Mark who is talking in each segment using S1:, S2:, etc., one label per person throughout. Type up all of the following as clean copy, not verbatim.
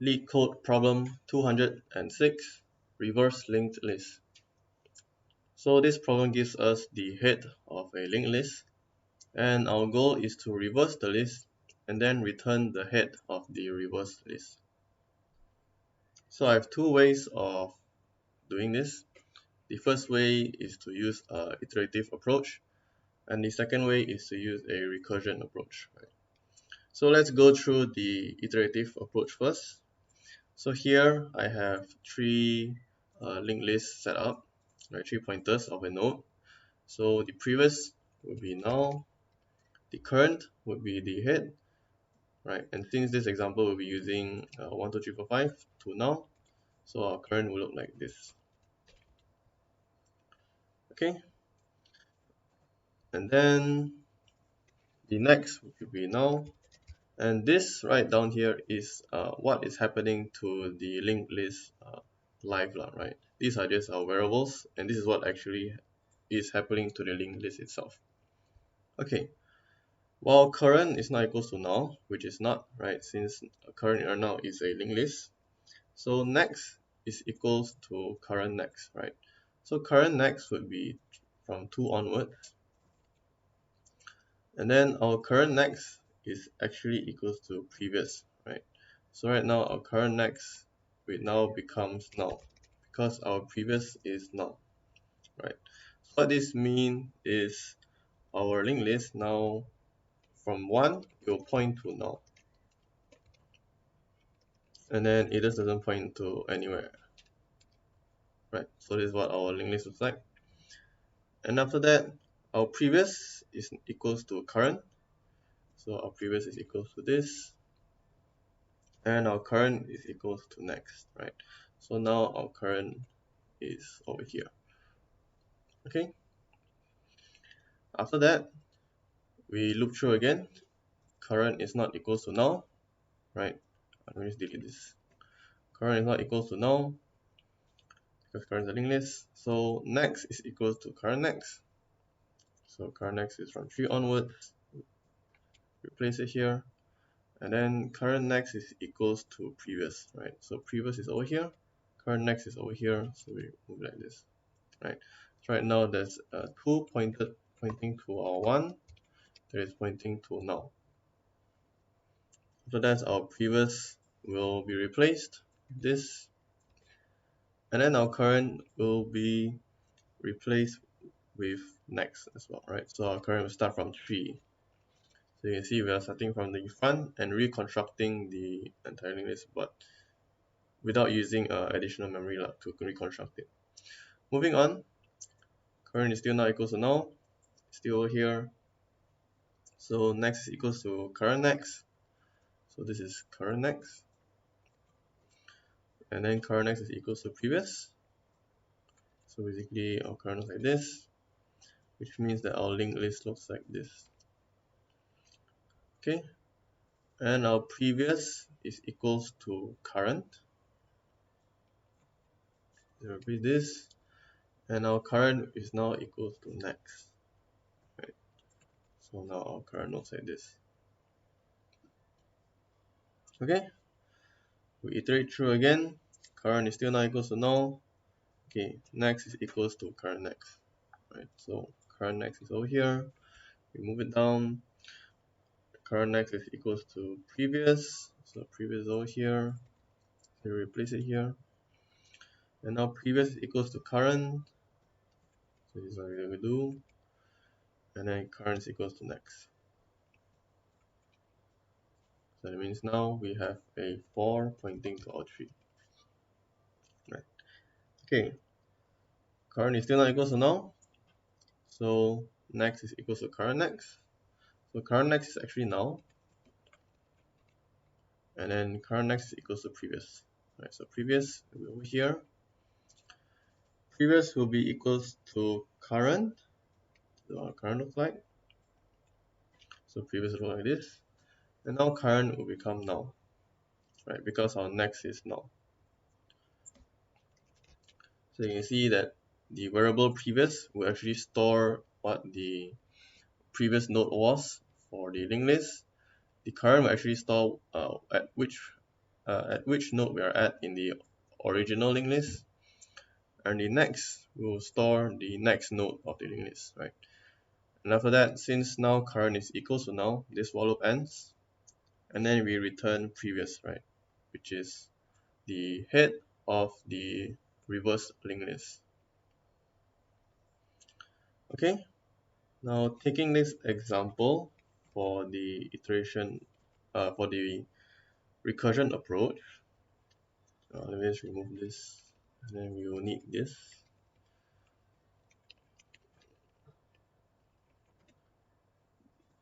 S1: LeetCode Problem 206, Reverse Linked List. So this problem gives us the head of a linked list, and our goal is to reverse the list and then return the head of the reverse list. So I have two ways of doing this. The first way is to use an iterative approach, and the second way is to use a recursion approach. So let's go through the iterative approach first. So here I have three linked lists set up, right? 3 pointers of a node. So the previous would be now, the current would be the head, right? And since this example will be using 1, 2, 3, 4, 5 to now, so our current will look like this. Okay, and then the next would be now, and this right down here is what is happening to the linked list live, right? These are just our variables, and this is what actually is happening to the linked list itself. Okay, while current is not equals to now, which is not, right, since current or now is a linked list, so next is equals to current next, right? So current next would be from 2 onwards, and then our current next is actually equals to previous, right? So right now our current next will now becomes now because our previous is now, right? So what this means is our linked list now from 1 it will point to now, and then it just doesn't point to anywhere, right? So this is what our linked list looks like. And after that, our previous is equals to current, so our previous is equals to this, and our current is equals to next, right? So now our current is over here. Okay, after that we loop through again. Current is not equals to now, right? Let me just delete this. Current is not equals to now because current is a linked list. So next is equals to current next. So current next is from 3 onwards. Replace it here, and then current next is equals to previous, right? So previous is over here, current next is over here, so we move like this, right? So right now there's 2 pointing to our 1 that is pointing to now. So that's our previous will be replaced with this, and then our current will be replaced with next as well, right? So our current will start from 3. So you can see we are starting from the front and reconstructing the entire linked list, but without using additional memory to reconstruct it. Moving on, current is still not equals to now, still over here. So next is equals to current next. So this is current next. And then current next is equals to previous. So basically our current looks like this, which means that our linked list looks like this. Okay, and our previous is equals to current. There will be this, and our current is now equals to next. Right. So now our current looks like this. Okay, we iterate through again. Current is still not equals to now. Okay, next is equals to current next. Right, so current next is over here. We move it down. Current next is equals to previous. So previous is over here. So we replace it here. And now previous is equals to current. So this is what we're going to do. And then current is equals to next. So that means now we have a 4 pointing to all 3. Right. Okay. Current is still not equals to now. So next is equals to current next. So current next is actually now. And then current next is equals to previous. Right. So previous will be over here. Previous will be equals to current. So our current looks like. So previous will look like this. And now current will become now. Right, because our next is now. So you can see that the variable previous will actually store what the previous node was for the linked list. The current will actually store at which at which node we are at in the original linked list, and the next will store the next node of the linked list, right? And after that, since now current is equals to now, this while loop ends, and then we return previous, right, which is the head of the reverse linked list. Okay, now taking this example for the iteration, for the recursion approach, let me just remove this, and then we will need this.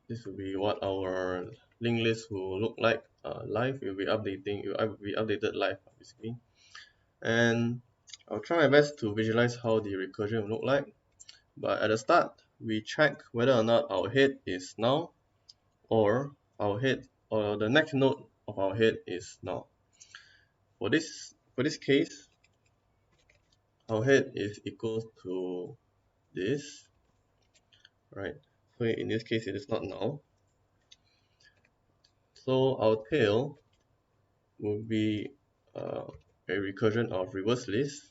S1: This will be what our linked list will look like live. It will be updated live, basically. And I'll try my best to visualize how the recursion will look like. But at the start, we check whether or not our head is null, or the next node of our head is null. For this case, our head is equal to this, right? So in this case, it is not null. So our tail will be a recursion of reverse list.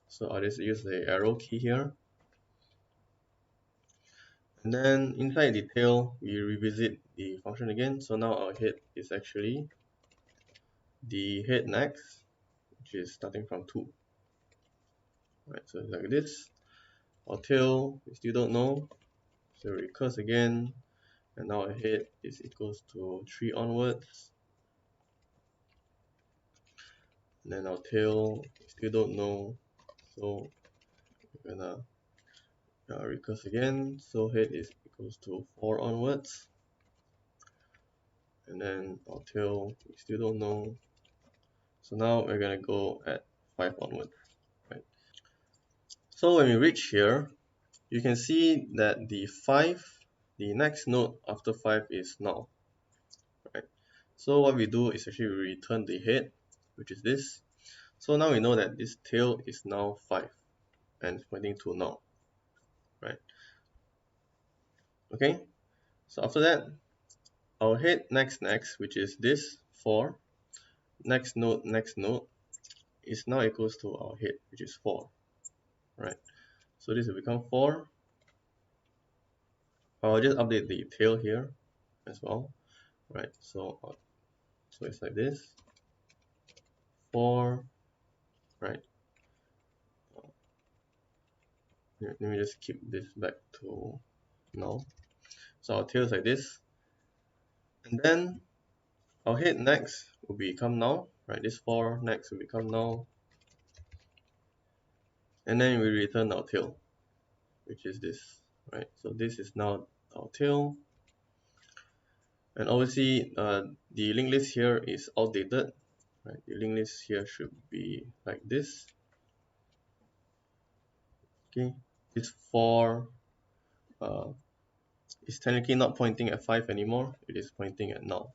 S1: So I'll just use the arrow key here. And then inside the tail, we revisit the function again. So now our head is actually the head next, which is starting from 2. Right, so it's like this. Our tail, we still don't know. So we recurse again. And now our head is equals to 3 onwards. And then our tail, we still don't know. So we're gonna recurse again. So head is equals to 4 onwards. And then our tail, we still don't know. So now we're gonna go at 5 onwards, right? So when we reach here, you can see that the next node after 5 is null, right? So what we do is actually we return the head, which is this. So now we know that this tail is now 5 and pointing to null, right? Okay, so after that, our head next, which is this 4, next node, is now equals to our head, which is 4, right? So this will become 4. I'll just update the tail here as well, right? So it's like this, 4, right? Let me just keep this back to null. So our tail is like this, and then our head next will become null, right? This 4 next will become null, and then we return our tail, which is this, right? So this is now our tail, and obviously the linked list here is outdated, right? The linked list here should be like this. Okay, this 4 is technically not pointing at 5 anymore, it is pointing at null,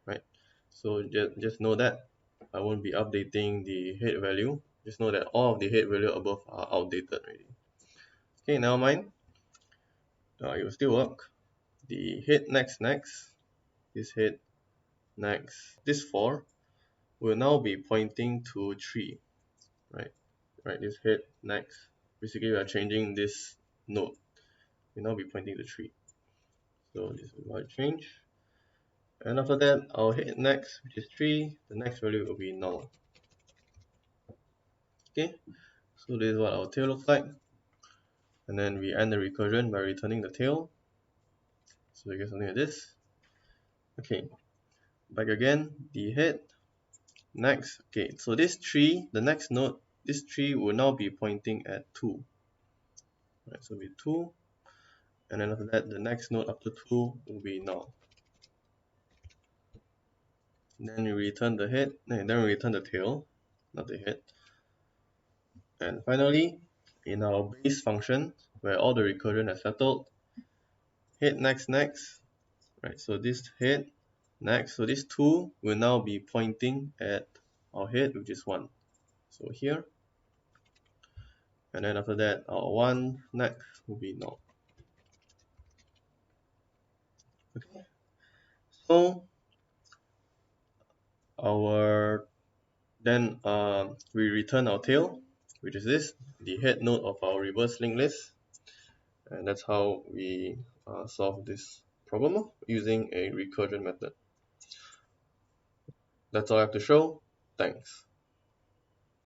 S1: right? So just know that I won't be updating the head value. Just know that all of the head value above are outdated already. Okay, now mind, it will still work. The head next, this head next, this 4 will now be pointing to 3, right? Right, this head next. Basically, we are changing this node. Will now be pointing to 3. So this is what I change. And after that, our head next, which is 3, the next value will be null. Okay, so this is what our tail looks like. And then we end the recursion by returning the tail. So we get something like this. Okay, back again, the head next. Okay, so this 3, the next node, this 3 will now be pointing at 2. Right, so it'll be 2. And then after that, the next node after 2 will be null. Then we return the head, then we return the tail, not the head. And finally, in our base function, where all the recursion has settled, head next, right? So this head next, so this 2 will now be pointing at our head, which is 1. So here, and then after that, our 1 next will be null. Okay, so then we return our tail, which is this, the head node of our reverse linked list. And that's how we solve this problem using a recursion method. That's all I have to show. Thanks.